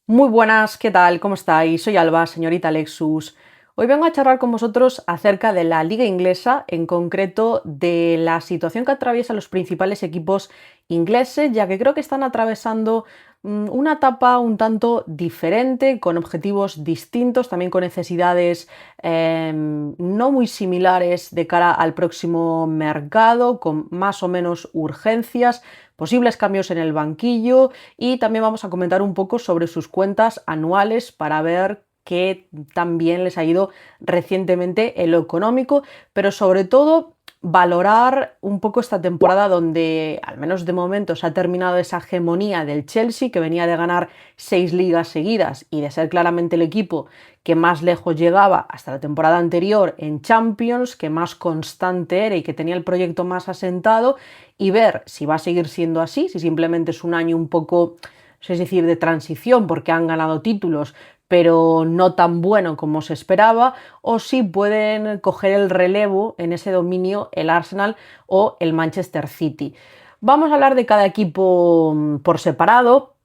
Muy buenas, ¿qué tal? ¿Cómo estáis? Soy Alba, señorita Lexus. Hoy vengo a charlar con vosotros acerca de la liga inglesa, en concreto de la situación que atraviesan los principales equipos ingleses, ya que creo que están atravesando una etapa un tanto diferente, con objetivos distintos, también con necesidades no muy similares de cara al próximo mercado, con más o menos urgencias, posibles cambios en el banquillo y también vamos a comentar un poco sobre sus cuentas anuales para ver qué tan bien les ha ido recientemente en lo económico, pero sobre todo valorar un poco esta temporada donde, al menos de momento, se ha terminado esa hegemonía del Chelsea, que venía de ganar 6 ligas seguidas y de ser claramente el equipo que más lejos llegaba hasta la temporada anterior en Champions, que más constante era y que tenía el proyecto más asentado, y ver si va a seguir siendo así, si simplemente es un año un poco, es decir, de transición porque han ganado títulos, pero no tan bueno como se esperaba, o si pueden coger el relevo en ese dominio el Arsenal o el Manchester City. Vamos a hablar de cada equipo por separado.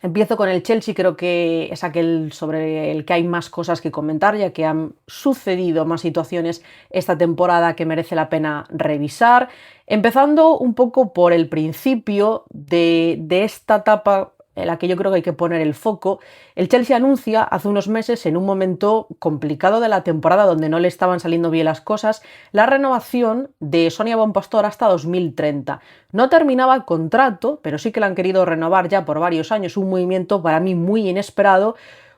Empiezo con el Chelsea, creo que es aquel sobre el que hay más cosas que comentar, ya que han sucedido más situaciones esta temporada que merece la pena revisar. Empezando un poco por el principio de esta etapa en la que yo creo que hay que poner el foco. El Chelsea anuncia hace unos meses, en un momento complicado de la temporada donde no le estaban saliendo bien las cosas, la renovación de Sonia Bonpastor hasta 2030. No terminaba el contrato, pero sí que la han querido renovar ya por varios años, un movimiento para mí muy inesperado,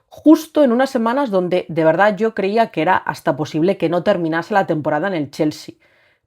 justo en unas semanas donde de verdad yo creía que era hasta posible que no terminase la temporada en el Chelsea.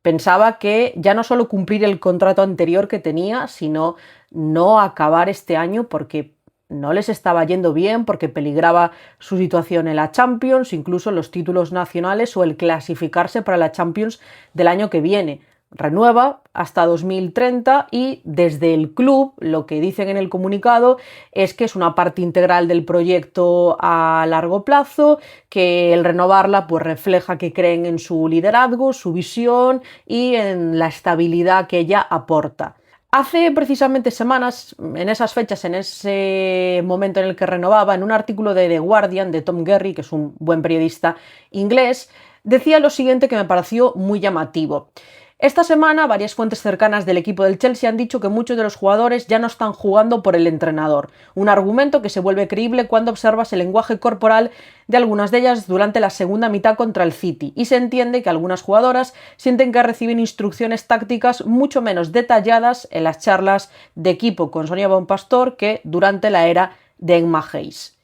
Pensaba que ya no solo cumplir el contrato anterior que tenía, sino no acabar este año porque no les estaba yendo bien, porque peligraba su situación en la Champions, incluso los títulos nacionales o el clasificarse para la Champions del año que viene. Renueva hasta 2030 y desde el club lo que dicen en el comunicado es que es una parte integral del proyecto a largo plazo, que el renovarla pues refleja que creen en su liderazgo, su visión y en la estabilidad que ella aporta. Hace precisamente semanas, en esas fechas, en ese momento en el que renovaba, en un artículo de The Guardian de Tom Gerry, que es un buen periodista inglés, decía lo siguiente que me pareció muy llamativo. Esta semana, varias fuentes cercanas del equipo del Chelsea han dicho que muchos de los jugadores ya no están jugando por el entrenador, un argumento que se vuelve creíble cuando observas el lenguaje corporal de algunas de ellas durante la segunda mitad contra el City, y se entiende que algunas jugadoras sienten que reciben instrucciones tácticas mucho menos detalladas en las charlas de equipo con Sonia Bonpastor que durante la era de Emma Hayes.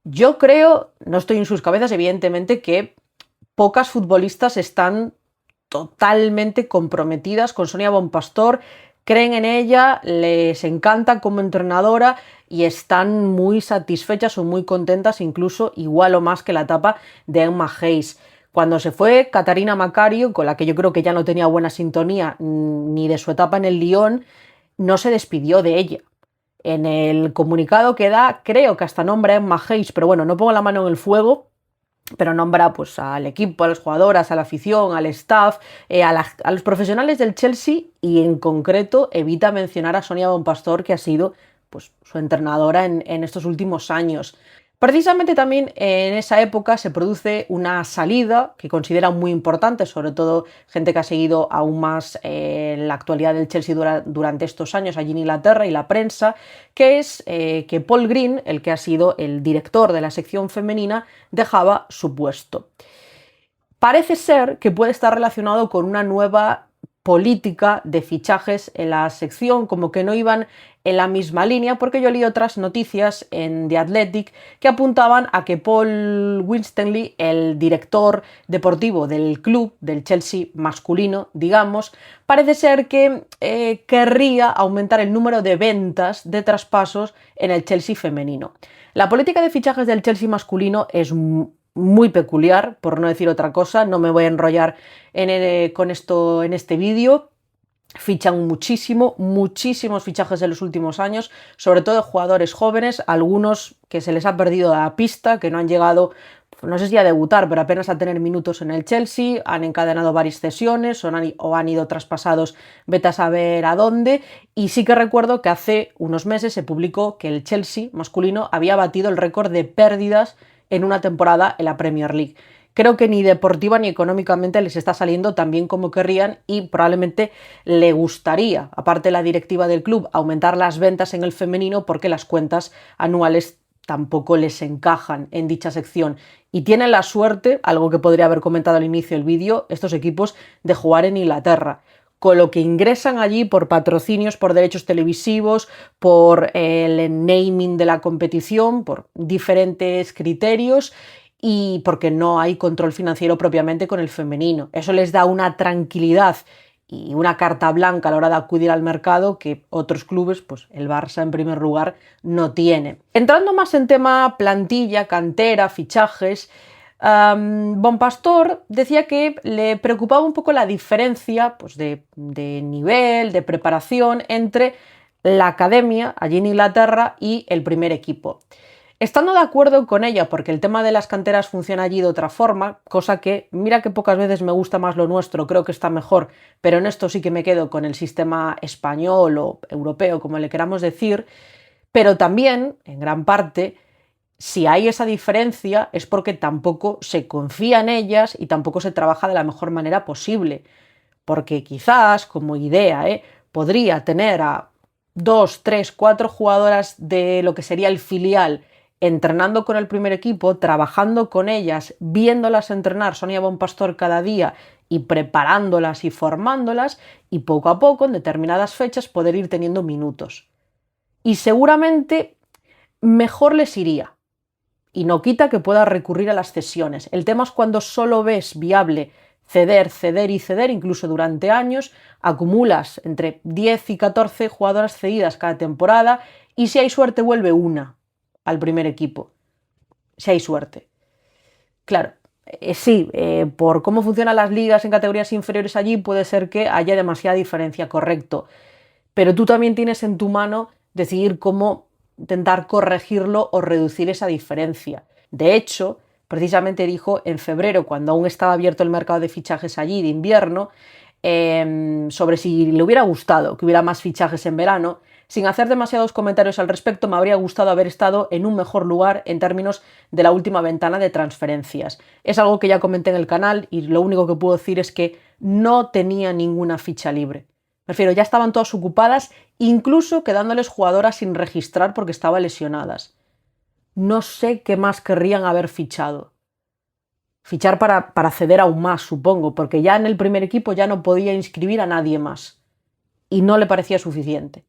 Yo creo, no estoy en sus cabezas, evidentemente, que pocas futbolistas están totalmente comprometidas con Sonia Bonpastor, creen en ella, les encanta como entrenadora y están muy satisfechas o muy contentas, incluso igual o más que la etapa de Emma Hayes. Cuando se fue Catarina Macario, con la que yo creo que ya no tenía buena sintonía ni de su etapa en el Lyon, no se despidió de ella. En el comunicado que da, creo que hasta nombra a Emma Hayes, pero bueno, no pongo la mano en el fuego, pero nombra pues al equipo, a las jugadoras, a la afición, al staff, a los profesionales del Chelsea, y en concreto evita mencionar a Sonia Bonpastor, que ha sido pues su entrenadora en estos últimos años. Precisamente también en esa época se produce una salida que considera muy importante, sobre todo gente que ha seguido aún más la actualidad del Chelsea durante estos años allí en Inglaterra y la prensa, que es que Paul Green, el que ha sido el director de la sección femenina, dejaba su puesto. Parece ser que puede estar relacionado con una nueva política de fichajes en la sección, como que no iban en la misma línea, porque yo leí otras noticias en The Athletic que apuntaban a que Paul Winstanley, el director deportivo del club, del Chelsea masculino, digamos, parece ser que querría aumentar el número de ventas de traspasos en el Chelsea femenino. La política de fichajes del Chelsea masculino es muy peculiar, por no decir otra cosa, no me voy a enrollar con esto en este vídeo. fichan muchísimo, muchísimos fichajes en los últimos años, sobre todo de jugadores jóvenes, algunos que se les ha perdido la pista, que no han llegado, no sé si a debutar, pero apenas a tener minutos en el Chelsea, han encadenado varias cesiones o han ido traspasados, vete a saber a dónde, y sí que recuerdo que hace unos meses se publicó que el Chelsea masculino había batido el récord de pérdidas en una temporada en la Premier League. Creo que ni deportiva ni económicamente les está saliendo tan bien como querrían y probablemente le gustaría, aparte de la directiva del club, aumentar las ventas en el femenino porque las cuentas anuales tampoco les encajan en dicha sección. Y tienen la suerte, algo que podría haber comentado al inicio del vídeo, estos equipos de jugar en Inglaterra. Con lo que ingresan allí por patrocinios, por derechos televisivos, por el naming de la competición, por diferentes criterios y porque no hay control financiero propiamente con el femenino. Eso les da una tranquilidad y una carta blanca a la hora de acudir al mercado que otros clubes, pues el Barça en primer lugar, no tiene. Entrando más en tema plantilla, cantera, fichajes, Bonpastor decía que le preocupaba un poco la diferencia pues, de nivel, de preparación entre la academia allí en Inglaterra y el primer equipo. Estando de acuerdo con ella, porque el tema de las canteras funciona allí de otra forma, cosa que, mira que pocas veces me gusta más lo nuestro, creo que está mejor, pero en esto sí que me quedo con el sistema español o europeo, como le queramos decir, pero también, en gran parte, si hay esa diferencia es porque tampoco se confía en ellas y tampoco se trabaja de la mejor manera posible, porque quizás, como idea, podría tener a 2, 3, 4 jugadoras de lo que sería el filial entrenando con el primer equipo, trabajando con ellas, viéndolas entrenar Sonia Bonpastor cada día y preparándolas y formándolas y poco a poco, en determinadas fechas, poder ir teniendo minutos. Y seguramente mejor les iría. Y no quita que pueda recurrir a las cesiones. El tema es cuando solo ves viable ceder, ceder y ceder, incluso durante años, acumulas entre 10 y 14 jugadoras cedidas cada temporada y si hay suerte vuelve una al primer equipo, si hay suerte. Claro, sí, por cómo funcionan las ligas en categorías inferiores allí puede ser que haya demasiada diferencia, correcto, pero tú también tienes en tu mano decidir cómo intentar corregirlo o reducir esa diferencia. De hecho, precisamente dijo en febrero, cuando aún estaba abierto el mercado de fichajes allí de invierno, sobre si le hubiera gustado que hubiera más fichajes en verano. Sin hacer demasiados comentarios al respecto, me habría gustado haber estado en un mejor lugar en términos de la última ventana de transferencias. Es algo que ya comenté en el canal y lo único que puedo decir es que no tenía ninguna ficha libre. Me refiero, ya estaban todas ocupadas, incluso quedándoles jugadoras sin registrar porque estaban lesionadas. No sé qué más querrían haber fichado. Fichar para ceder aún más, supongo, porque ya en el primer equipo ya no podía inscribir a nadie más. Y no le parecía suficiente.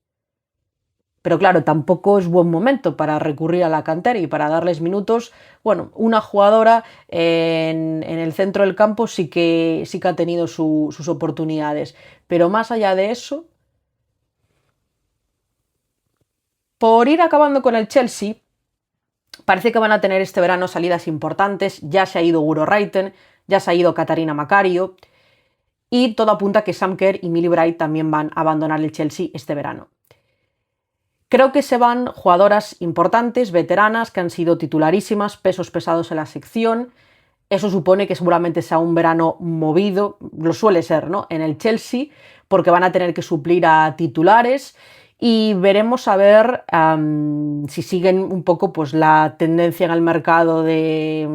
Pero claro, tampoco es buen momento para recurrir a la cantera y para darles minutos. Bueno, una jugadora en el centro del campo sí que ha tenido sus oportunidades. Pero más allá de eso, por ir acabando con el Chelsea, parece que van a tener este verano salidas importantes. Ya se ha ido Guro Reiten, ya se ha ido Katarina Macario y todo apunta a que Sam Kerr y Millie Bright también van a abandonar el Chelsea este verano. Creo que se van jugadoras importantes, veteranas, que han sido titularísimas, pesos pesados en la sección. Eso supone que seguramente sea un verano movido, lo suele ser, ¿no?, en el Chelsea, porque van a tener que suplir a titulares y veremos a ver si siguen un poco pues, la tendencia en el mercado de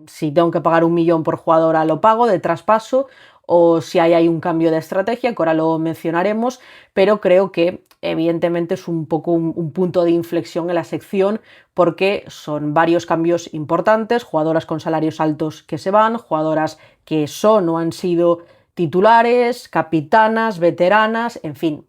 si tengo que pagar 1 millón por jugadora lo pago de traspaso o si hay un cambio de estrategia, que ahora lo mencionaremos, pero creo que evidentemente es un poco un punto de inflexión en la sección porque son varios cambios importantes, jugadoras con salarios altos que se van, jugadoras que son o han sido titulares, capitanas, veteranas, en fin,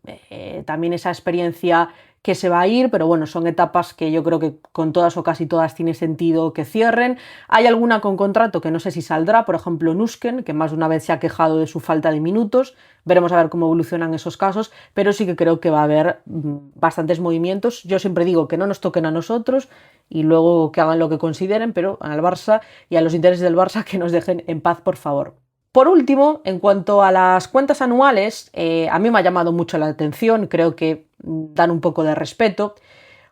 también esa experiencia que se va a ir, pero bueno, son etapas que yo creo que con todas o casi todas tiene sentido que cierren. Hay alguna con contrato que no sé si saldrá, por ejemplo Nusken, que más de una vez se ha quejado de su falta de minutos, veremos a ver cómo evolucionan esos casos, pero sí que creo que va a haber bastantes movimientos. Yo siempre digo que no nos toquen a nosotros y luego que hagan lo que consideren, pero al Barça y a los intereses del Barça que nos dejen en paz, por favor. Por último, en cuanto a las cuentas anuales, a mí me ha llamado mucho la atención, creo que dan un poco de respeto.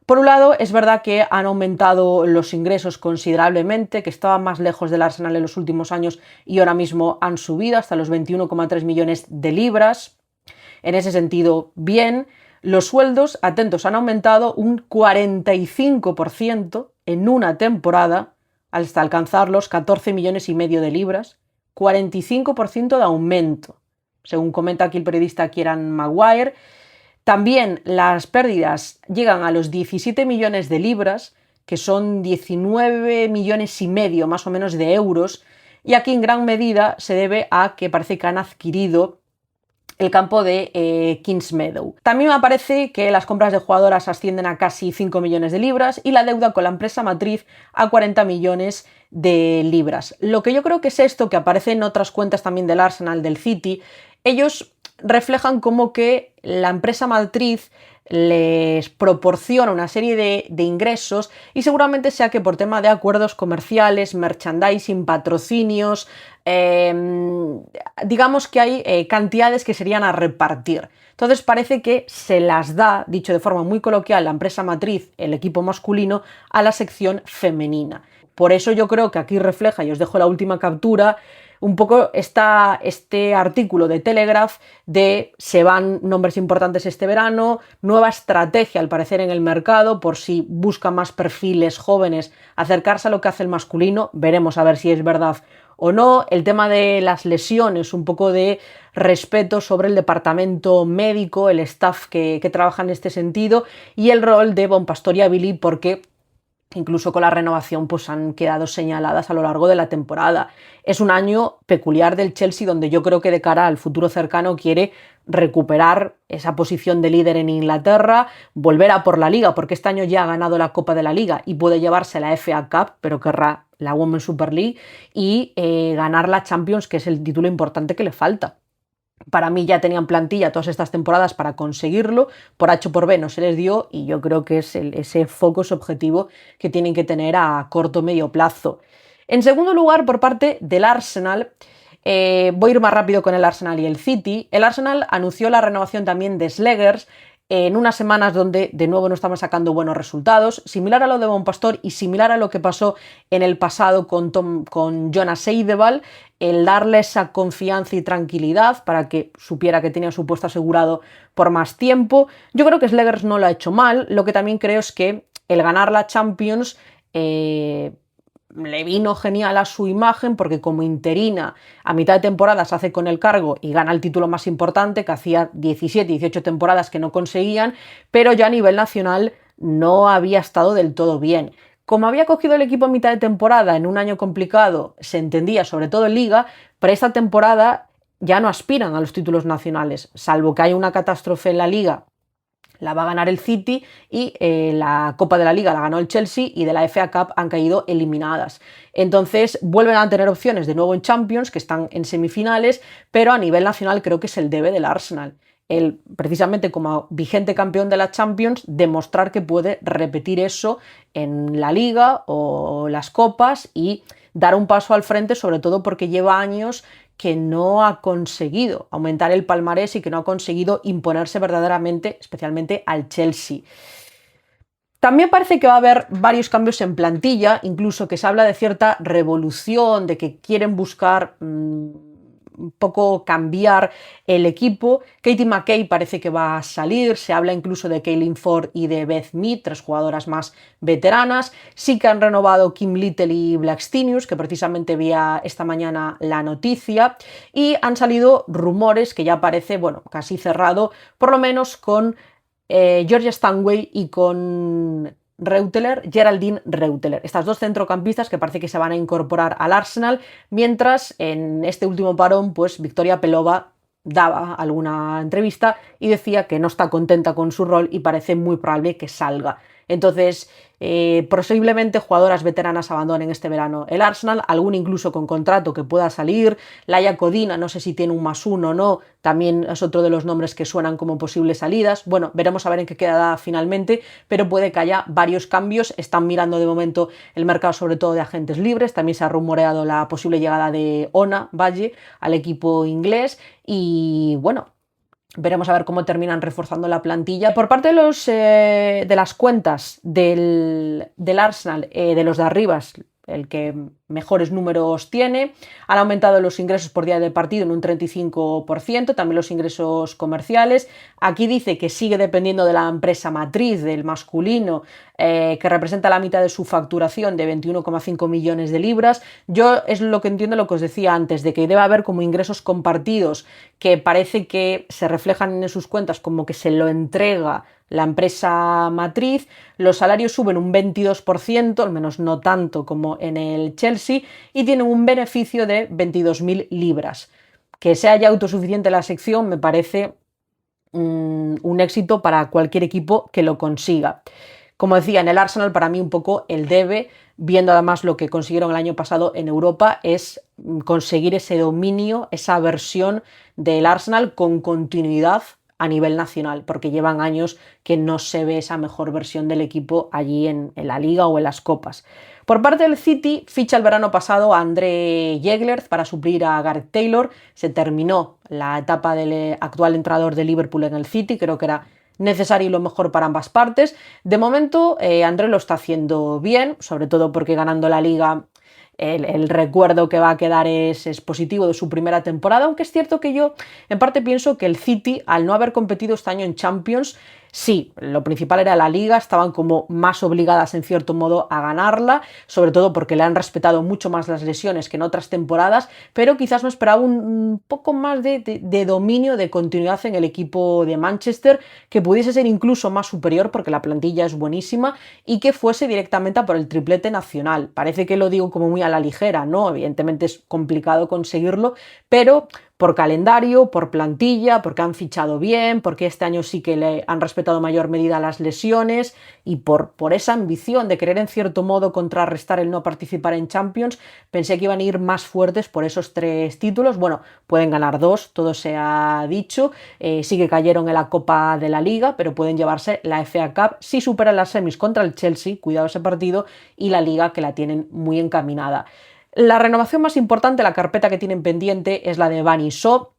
Por un lado, es verdad que han aumentado los ingresos considerablemente, que estaban más lejos del Arsenal en los últimos años y ahora mismo han subido hasta los 21,3 millones de libras. En ese sentido, bien. Los sueldos, atentos, han aumentado un 45% en una temporada hasta alcanzar los 14 millones y medio de libras. 45% de aumento, según comenta aquí el periodista Kieran Maguire. También las pérdidas llegan a los 17 millones de libras, que son 19 millones y medio más o menos de euros, y aquí en gran medida se debe a que parece que han adquirido el campo de Kingsmeadow. También me parece que las compras de jugadoras ascienden a casi 5 millones de libras y la deuda con la empresa matriz a 40 millones de libras. Lo que yo creo que es esto, que aparece en otras cuentas también del Arsenal, del City, ellos reflejan como que la empresa matriz les proporciona una serie de ingresos y seguramente sea que por tema de acuerdos comerciales, merchandising, patrocinios, digamos que hay cantidades que serían a repartir. Entonces parece que se las da, dicho de forma muy coloquial, la empresa matriz, el equipo masculino, a la sección femenina. Por eso yo creo que aquí refleja, y os dejo la última captura, un poco este artículo de Telegraph de se van nombres importantes este verano, nueva estrategia al parecer en el mercado por si buscan más perfiles jóvenes acercarse a lo que hace el masculino, veremos a ver si es verdad o no. El tema de las lesiones, un poco de respeto sobre el departamento médico, el staff que trabaja en este sentido y el rol de Bon Pastor y Billy, porque incluso con la renovación pues han quedado señaladas a lo largo de la temporada. Es un año peculiar del Chelsea donde yo creo que de cara al futuro cercano quiere recuperar esa posición de líder en Inglaterra, volver a por la Liga, porque este año ya ha ganado la Copa de la Liga y puede llevarse la FA Cup, pero querrá la Women's Super League y ganar la Champions, que es el título importante que le falta. Para mí ya tenían plantilla todas estas temporadas para conseguirlo, por H o por B no se les dio y yo creo que es ese foco, ese objetivo que tienen que tener a corto o medio plazo. En segundo lugar, por parte del Arsenal, voy a ir más rápido con el Arsenal y el City. El Arsenal anunció la renovación también de Sleggers en unas semanas donde de nuevo no estaban sacando buenos resultados, similar a lo de Bon Pastor y similar a lo que pasó en el pasado con Jonas Eidevall, el darle esa confianza y tranquilidad para que supiera que tenía su puesto asegurado por más tiempo. Yo creo que Sleggers no lo ha hecho mal, lo que también creo es que el ganar la Champions le vino genial a su imagen porque como interina a mitad de temporada se hace con el cargo y gana el título más importante que hacía 17, 18 temporadas que no conseguían, pero ya a nivel nacional no había estado del todo bien. Como había cogido el equipo a mitad de temporada en un año complicado, se entendía, sobre todo en Liga, pero esta temporada ya no aspiran a los títulos nacionales, salvo que haya una catástrofe en la Liga. La va a ganar el City y la Copa de la Liga la ganó el Chelsea y de la FA Cup han caído eliminadas. Entonces vuelven a tener opciones de nuevo en Champions, que están en semifinales, pero a nivel nacional creo que es el debe del Arsenal. El, precisamente como vigente campeón de la Champions, demostrar que puede repetir eso en la Liga o las Copas y dar un paso al frente, sobre todo porque lleva años que no ha conseguido aumentar el palmarés y que no ha conseguido imponerse verdaderamente, especialmente al Chelsea. También parece que va a haber varios cambios en plantilla, incluso que se habla de cierta revolución, de que quieren buscar un poco cambiar el equipo. Katie McKay parece que va a salir, se habla incluso de Kaylin Ford y de Beth Mead, 3 jugadoras más veteranas. Sí que han renovado Kim Little y Blackstenius, que precisamente vi esta mañana la noticia, y han salido rumores que ya parece, bueno, casi cerrado, por lo menos con Georgia Stanway y con Geraldine Reuteler, estas dos centrocampistas que parece que se van a incorporar al Arsenal, mientras en este último parón pues Victoria Pelova daba alguna entrevista y decía que no está contenta con su rol y parece muy probable que salga. Entonces, posiblemente jugadoras veteranas abandonen este verano el Arsenal, algún incluso con contrato que pueda salir. Laia Codina, no sé si tiene un +1 o no, también es otro de los nombres que suenan como posibles salidas. Bueno, veremos a ver en qué queda finalmente, pero puede que haya varios cambios. Están mirando de momento el mercado sobre todo de agentes libres, también se ha rumoreado la posible llegada de Ona Valle al equipo inglés y bueno, veremos a ver cómo terminan reforzando la plantilla. Por parte de las cuentas del Arsenal, de los de arriba, el que mejores números tiene, han aumentado los ingresos por día de partido en un 35%, también los ingresos comerciales. Aquí dice que sigue dependiendo de la empresa matriz, del masculino, que representa la mitad de su facturación de 21,5 millones de libras. Yo es lo que entiendo, lo que os decía antes, de que debe haber como ingresos compartidos que parece que se reflejan en sus cuentas como que se lo entrega la empresa matriz. Los salarios suben un 22%, al menos no tanto como en el Chelsea, y tienen un beneficio de 22.000 libras. Que sea ya autosuficiente la sección me parece un éxito para cualquier equipo que lo consiga. Como decía, en el Arsenal para mí un poco el debe, viendo además lo que consiguieron el año pasado en Europa, es conseguir ese dominio, esa versión del Arsenal con continuidad a nivel nacional, porque llevan años que no se ve esa mejor versión del equipo allí en la Liga o en las Copas. Por parte del City, ficha el verano pasado a André Yegler para suplir a Gareth Taylor. Se terminó la etapa del actual entrenador de Liverpool en el City, creo que era necesario y lo mejor para ambas partes. De momento, André lo está haciendo bien, sobre todo porque ganando la Liga el recuerdo que va a quedar es positivo de su primera temporada, aunque es cierto que yo en parte pienso que el City, al no haber competido este año en Champions, sí, lo principal era la Liga, estaban como más obligadas en cierto modo a ganarla, sobre todo porque le han respetado mucho más las lesiones que en otras temporadas, pero quizás me esperaba un poco más de dominio, de continuidad en el equipo de Manchester, que pudiese ser incluso más superior porque la plantilla es buenísima y que fuese directamente a por el triplete nacional. Parece que lo digo como muy a la ligera, ¿no? Evidentemente es complicado conseguirlo, pero por calendario, por plantilla, porque han fichado bien, porque este año sí que le han respetado en mayor medida las lesiones y por esa ambición de querer en cierto modo contrarrestar el no participar en Champions, pensé que iban a ir más fuertes por esos 3 títulos. Bueno, pueden ganar 2, todo se ha dicho, sí que cayeron en la Copa de la Liga, pero pueden llevarse la FA Cup si superan las semis contra el Chelsea, cuidado ese partido, y la Liga que la tienen muy encaminada. La renovación más importante, la carpeta que tienen pendiente, es la de Bani Shaw.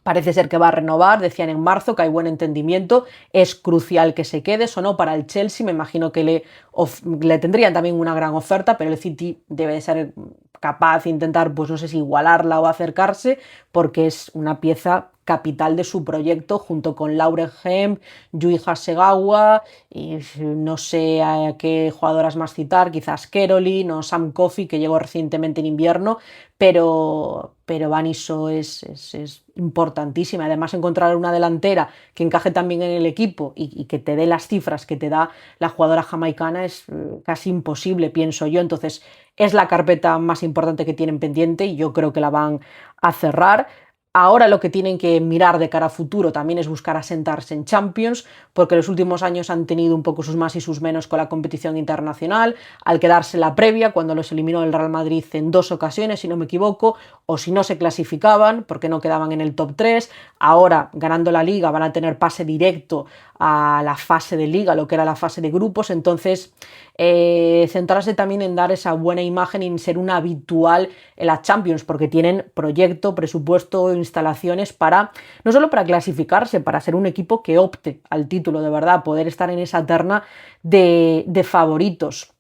Parece ser que va a renovar, decían en marzo que hay buen entendimiento, es crucial que se quede, sonó para el Chelsea, me imagino que le tendrían también una gran oferta, pero el City debe de ser capaz de intentar, pues no sé si igualarla o acercarse, porque es una pieza capital de su proyecto, junto con Lauren Hemp, Yui Hasegawa, y no sé a qué jugadoras más citar, quizás Caroline o Sam Coffey, que llegó recientemente en invierno, pero Bani Shaw es importantísima. Además, encontrar una delantera que encaje también en el equipo y que te dé las cifras que te da la jugadora jamaicana es casi imposible, pienso yo. Entonces, es la carpeta más importante que tienen pendiente y yo creo que la van a cerrar. Ahora lo que tienen que mirar de cara a futuro también es buscar asentarse en Champions, porque los últimos años han tenido un poco sus más y sus menos con la competición internacional, al quedarse la previa, cuando los eliminó el Real Madrid en 2 ocasiones, si no me equivoco, o si no se clasificaban, porque no quedaban en el top 3, ahora ganando la Liga van a tener pase directo a la fase de Liga, lo que era la fase de grupos, entonces centrarse también en dar esa buena imagen y en ser una habitual en la Champions, porque tienen proyecto, presupuesto, instalaciones para, no solo para clasificarse, para ser un equipo que opte al título de verdad, poder estar en esa terna de favoritos.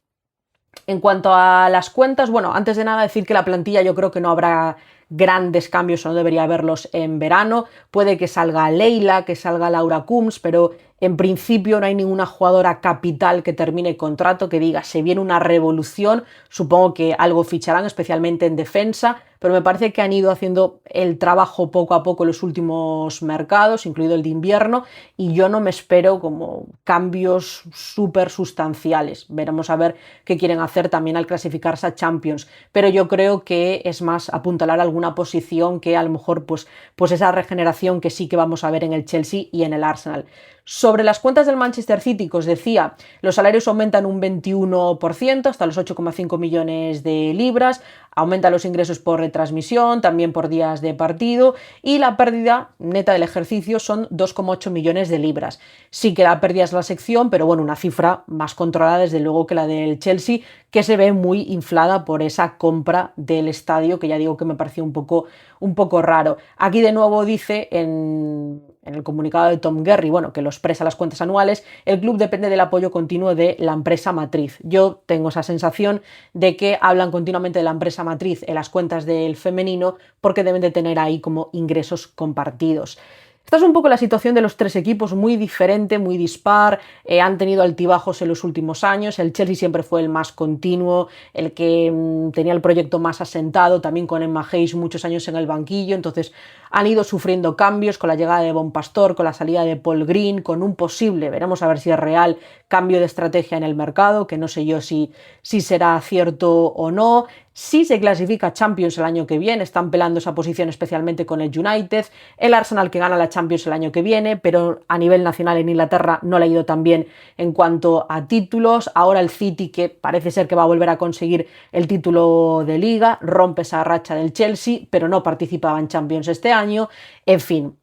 En cuanto a las cuentas, bueno, antes de nada decir que la plantilla yo creo que no habrá grandes cambios o no debería haberlos en verano. Puede que salga Leila, que salga Laura Coombs, pero en principio no hay ninguna jugadora capital que termine contrato, que diga se viene una revolución. Supongo que algo ficharán, especialmente en defensa, pero me parece que han ido haciendo el trabajo poco a poco en los últimos mercados, incluido el de invierno, y yo no me espero como cambios súper sustanciales. Veremos a ver qué quieren hacer también al clasificarse a Champions, pero yo creo que es más apuntalar alguna posición que a lo mejor pues esa regeneración que sí que vamos a ver en el Chelsea y en el Arsenal. Sobre las cuentas del Manchester City, que os decía, los salarios aumentan un 21% hasta los 8,5 millones de libras, aumentan los ingresos por retransmisión, también por días de partido, y la pérdida neta del ejercicio son 2,8 millones de libras. Sí que la pérdida es la sección, pero bueno, una cifra más controlada desde luego que la del Chelsea, que se ve muy inflada por esa compra del estadio, que ya digo que me pareció un poco raro. Aquí de nuevo dice en el comunicado de Tom Guerry, bueno, que lo expresa las cuentas anuales, el club depende del apoyo continuo de la empresa matriz. Yo tengo esa sensación de que hablan continuamente de la empresa matriz en las cuentas del femenino porque deben de tener ahí como ingresos compartidos. Esta es un poco la situación de los tres equipos, muy diferente, muy dispar, han tenido altibajos en los últimos años, el Chelsea siempre fue el más continuo, el que tenía el proyecto más asentado, también con Emma Hayes muchos años en el banquillo, entonces han ido sufriendo cambios con la llegada de Bon Pastor, con la salida de Paul Green, con un posible, veremos a ver si es real, cambio de estrategia en el mercado, que no sé yo si será cierto o no. Si se clasifica Champions el año que viene, están pelando esa posición especialmente con el United, el Arsenal que gana la Champions el año que viene, pero a nivel nacional en Inglaterra no le ha ido tan bien en cuanto a títulos, ahora el City que parece ser que va a volver a conseguir el título de Liga, rompe esa racha del Chelsea, pero no participaba en Champions este año, en fin.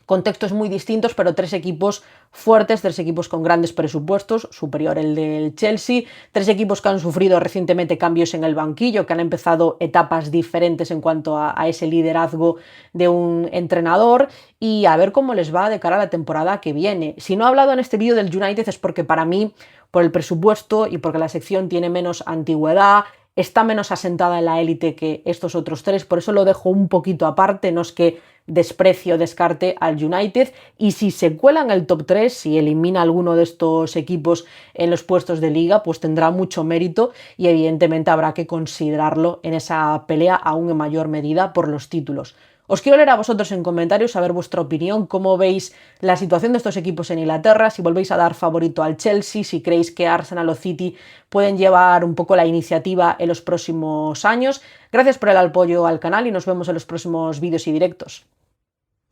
Contextos muy distintos, pero tres equipos fuertes, tres equipos con grandes presupuestos, superior el del Chelsea, tres equipos que han sufrido recientemente cambios en el banquillo, que han empezado etapas diferentes en cuanto a ese liderazgo de un entrenador y a ver cómo les va de cara a la temporada que viene. Si no he hablado en este vídeo del United es porque para mí, por el presupuesto y porque la sección tiene menos antigüedad, está menos asentada en la élite que estos otros tres, por eso lo dejo un poquito aparte, no es que desprecio, descarte al United, y si se cuela en el top 3, si elimina alguno de estos equipos en los puestos de liga, pues tendrá mucho mérito y evidentemente habrá que considerarlo en esa pelea aún en mayor medida por los títulos. Os quiero leer a vosotros en comentarios, saber vuestra opinión, cómo veis la situación de estos equipos en Inglaterra, si volvéis a dar favorito al Chelsea, si creéis que Arsenal o City pueden llevar un poco la iniciativa en los próximos años. Gracias por el apoyo al canal y nos vemos en los próximos vídeos y directos.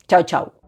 Chao, chao.